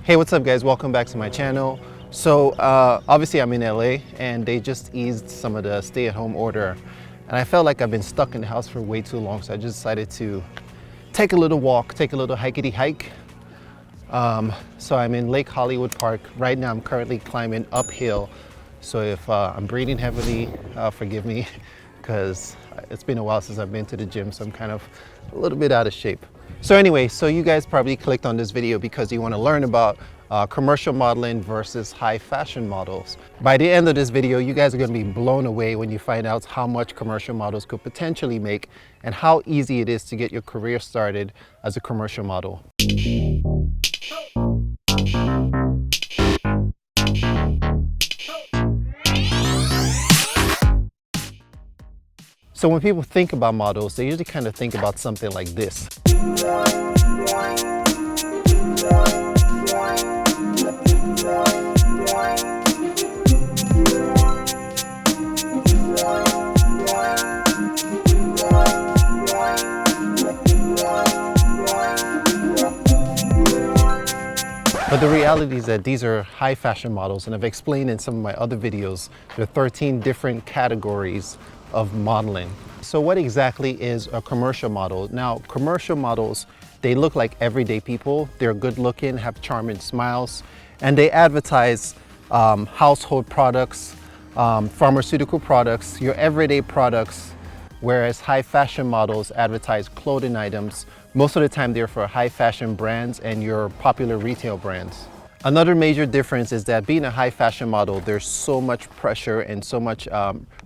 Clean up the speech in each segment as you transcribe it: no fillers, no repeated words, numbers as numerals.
Hey, what's up guys? Welcome back to my channel. So obviously I'm in LA and they just eased some of the stay-at-home order and I felt like I've been stuck in the house for way too long, so I just decided to take a little walk, take a little hikety hike. So I'm in Lake Hollywood Park. Right now I'm currently climbing uphill, so if I'm breathing heavily, forgive me, because it's been a while since I've been to the gym, so I'm kind of a little bit out of shape. So anyway, so you guys probably clicked on this video because you want to learn about commercial modeling versus high fashion models. By the end of this video, you guys are going to be blown away when you find out how much commercial models could potentially make and how easy it is to get your career started as a commercial model. So when people think about models, they usually kind of think about something like this. But the reality is that these are high fashion models, and I've explained in some of my other videos, there are 13 different categories of modeling. So what exactly is a commercial model? Now, commercial models, they look like everyday people. They're good looking, have charming smiles, and they advertise household products, pharmaceutical products, your everyday products, whereas high fashion models advertise clothing items. Most of the time they're for high fashion brands and your popular retail brands. Another major difference is that being a high fashion model, there's so much pressure and so much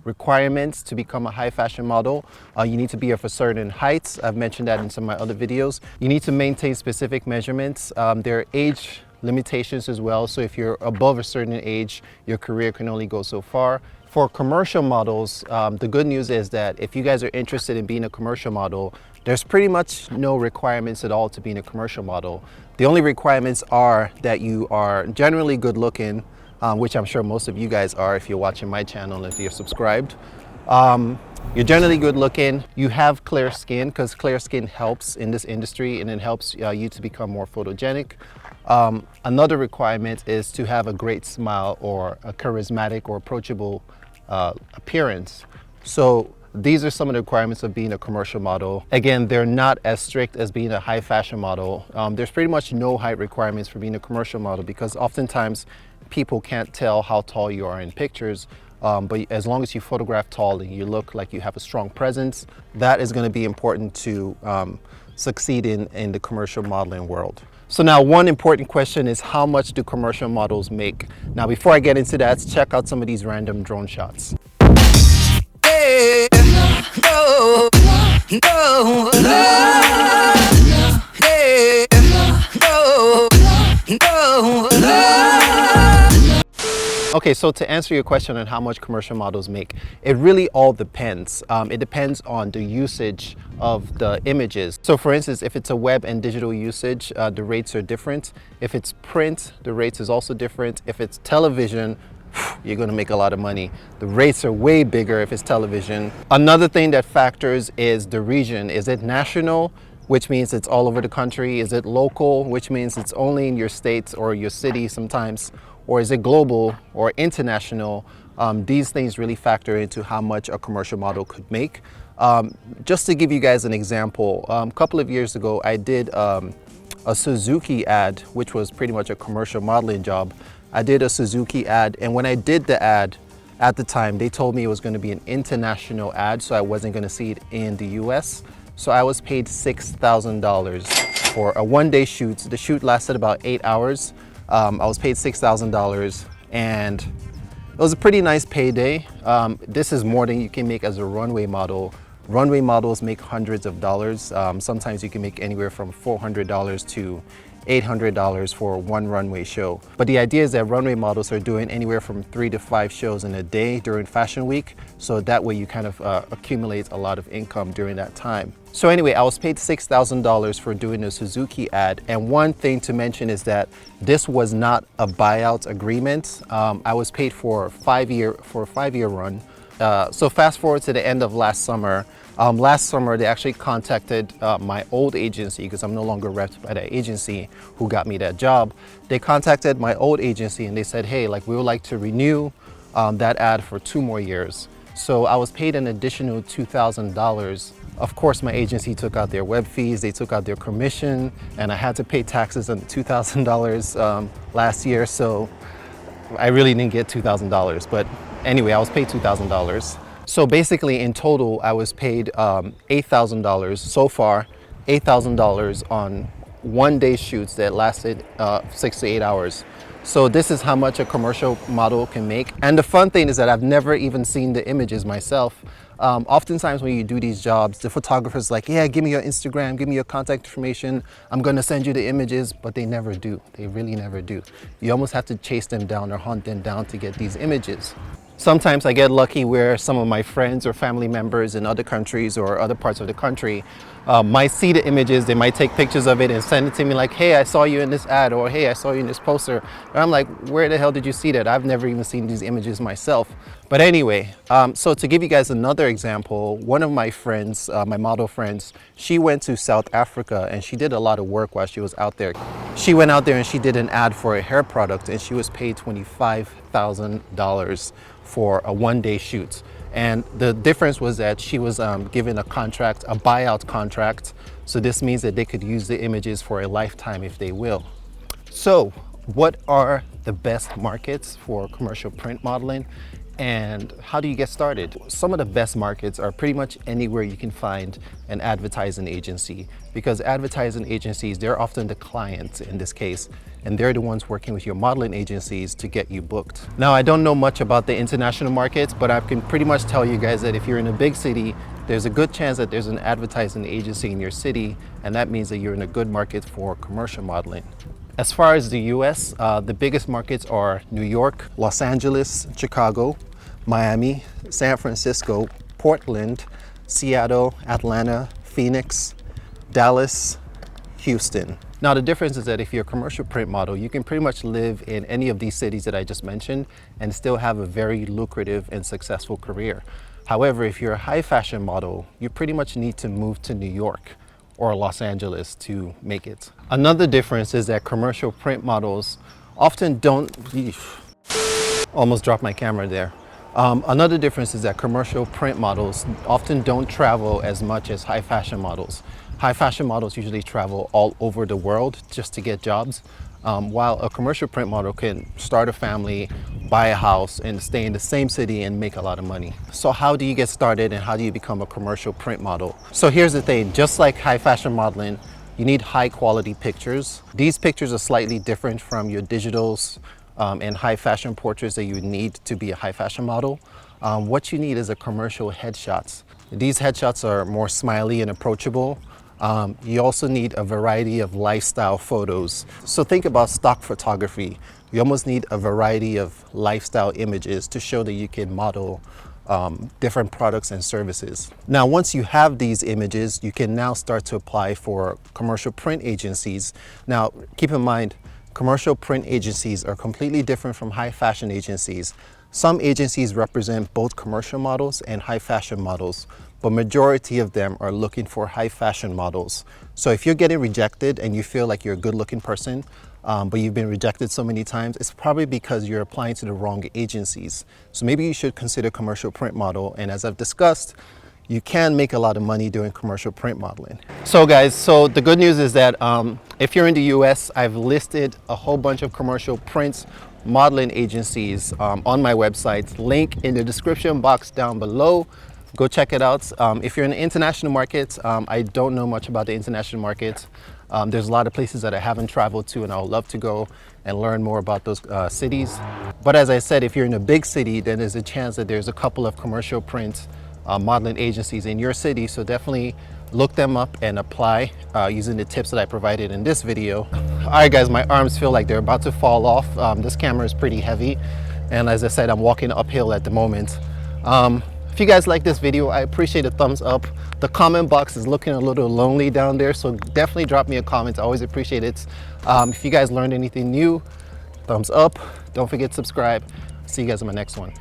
requirements to become a high fashion model. You need to be of a certain height. I've mentioned that in some of my other videos. You need to maintain specific measurements. There are age limitations as well. So if you're above a certain age, your career can only go so far. For commercial models, the good news is that if you guys are interested in being a commercial model, there's pretty much no requirements at all to being a commercial model. The only requirements are that you are generally good looking, which I'm sure most of you guys are if you're watching my channel and if you're subscribed. You're generally good looking, you have clear skin, because clear skin helps in this industry and it helps you to become more photogenic. Another requirement is to have a great smile or a charismatic or approachable appearance. So these are some of the requirements of being a commercial model. Again, they're not as strict as being a high fashion model. There's pretty much no height requirements for being a commercial model because oftentimes people can't tell how tall you are in pictures. But as long as you photograph tall and you look like you have a strong presence, that is going to be important to succeed in the commercial modeling world. So now one important question is, how much do commercial models make? Now before I get into that, let's check out some of these random drone shots. Hey, no, no, no, hey, no, no, no. Okay, so to answer your question on how much commercial models make, it really all depends. It depends on the usage of the images. So for instance, if it's a web and digital usage, the rates are different. If it's print, the rates is also different. If it's television, you're going to make a lot of money. The rates are way bigger if it's television. Another thing that factors is the region. Is it national, which means it's all over the country? Is it local, which means it's only in your state or your city sometimes? Or is it global or international? These things really factor into how much a commercial model could make. Just to give you guys an example, a couple of years ago, I did a Suzuki ad, which was pretty much a commercial modeling job. I did a Suzuki ad, and when I did the ad at the time, they told me it was going to be an international ad, so I wasn't going to see it in the US. So I was paid $6,000 for a one-day shoot. The shoot lasted about 8 hours. I was paid $6,000 and it was a pretty nice payday. This is more than you can make as a runway model. Runway models make hundreds of dollars. Sometimes you can make anywhere from $400 to $800 for one runway show. But the idea is that runway models are doing anywhere from 3 to 5 shows in a day during Fashion Week. So that way you kind of accumulate a lot of income during that time. So anyway, I was paid $6,000 for doing a Suzuki ad. And one thing to mention is that this was not a buyout agreement. I was paid for a 5-year run. So fast forward to the end of last summer. Last summer, they actually contacted my old agency, because I'm no longer repped by that agency who got me that job. They contacted my old agency and they said, hey, like, we would like to renew that ad for 2 more years. So I was paid an additional $2,000. Of course, my agency took out their web fees, they took out their commission, and I had to pay taxes on the $2,000 last year. So I really didn't get $2,000, but anyway, I was paid $2,000. So basically in total, I was paid $8,000 so far, $8,000 on 1-day shoots that lasted 6 to 8 hours. So this is how much a commercial model can make. And the fun thing is that I've never even seen the images myself. Oftentimes when you do these jobs, the photographer's like, yeah, give me your Instagram, give me your contact information. I'm gonna send you the images, but they never do. They really never do. You almost have to chase them down or hunt them down to get these images. Sometimes I get lucky where some of my friends or family members in other countries or other parts of the country might see the images. They might take pictures of it and send it to me like, hey, I saw you in this ad, or hey, I saw you in this poster. And I'm like, where the hell did you see that? I've never even seen these images myself. But anyway, so to give you guys another example, one of my friends, my model friends, she went to South Africa and she did a lot of work while she was out there. She went out there and she did an ad for a hair product and she was paid $25,000 for a 1-day shoot. And the difference was that she was given a contract, a buyout contract. So this means that they could use the images for a lifetime if they will. So what are the best markets for commercial print modeling? And how do you get started? Some of the best markets are pretty much anywhere you can find an advertising agency, because advertising agencies, they're often the clients in this case, and they're the ones working with your modeling agencies to get you booked. Now, I don't know much about the international markets, but I can pretty much tell you guys that if you're in a big city, there's a good chance that there's an advertising agency in your city, and that means that you're in a good market for commercial modeling. As far as the US, the biggest markets are New York, Los Angeles, Chicago, Miami, San Francisco, Portland, Seattle, Atlanta, Phoenix, Dallas, Houston. Now the difference is that if you're a commercial print model, you can pretty much live in any of these cities that I just mentioned and still have a very lucrative and successful career. However, if you're a high fashion model, you pretty much need to move to New York or Los Angeles to make it. Another difference is that commercial print models often don't, almost dropped my camera there. Another difference is that commercial print models often don't travel as much as high fashion models. High fashion models usually travel all over the world just to get jobs, while a commercial print model can start a family, buy a house, and stay in the same city and make a lot of money. So how do you get started and how do you become a commercial print model? So here's the thing, just like high fashion modeling, you need high quality pictures. These pictures are slightly different from your digitals and high fashion portraits that you need to be a high fashion model. What you need is a commercial headshots. These headshots are more smiley and approachable. You also need a variety of lifestyle photos. So think about stock photography. You almost need a variety of lifestyle images to show that you can model different products and services. Now, once you have these images, you can now start to apply for commercial print agencies. Now, keep in mind, commercial print agencies are completely different from high fashion agencies. Some agencies represent both commercial models and high fashion models, but majority of them are looking for high fashion models. So if you're getting rejected and you feel like you're a good looking person, but you've been rejected so many times, it's probably because you're applying to the wrong agencies. So maybe you should consider commercial print model. And as I've discussed, you can make a lot of money doing commercial print modeling. So guys, so the good news is that if you're in the US, I've listed a whole bunch of commercial print modeling agencies on my website. Link in the description box down below. Go check it out. If you're in the international markets, I don't know much about the international markets. There's a lot of places that I haven't traveled to and I would love to go and learn more about those cities. But as I said, if you're in a big city, then there's a chance that there's a couple of commercial print modeling agencies in your city. So definitely look them up and apply using the tips that I provided in this video. All right guys, my arms feel like they're about to fall off. This camera is pretty heavy. And as I said, I'm walking uphill at the moment. If you guys like this video, I appreciate a thumbs up. The comment box is looking a little lonely down there, so definitely drop me a comment. I always appreciate it. If you guys learned anything new, thumbs up. Don't forget to subscribe. See you guys in my next one.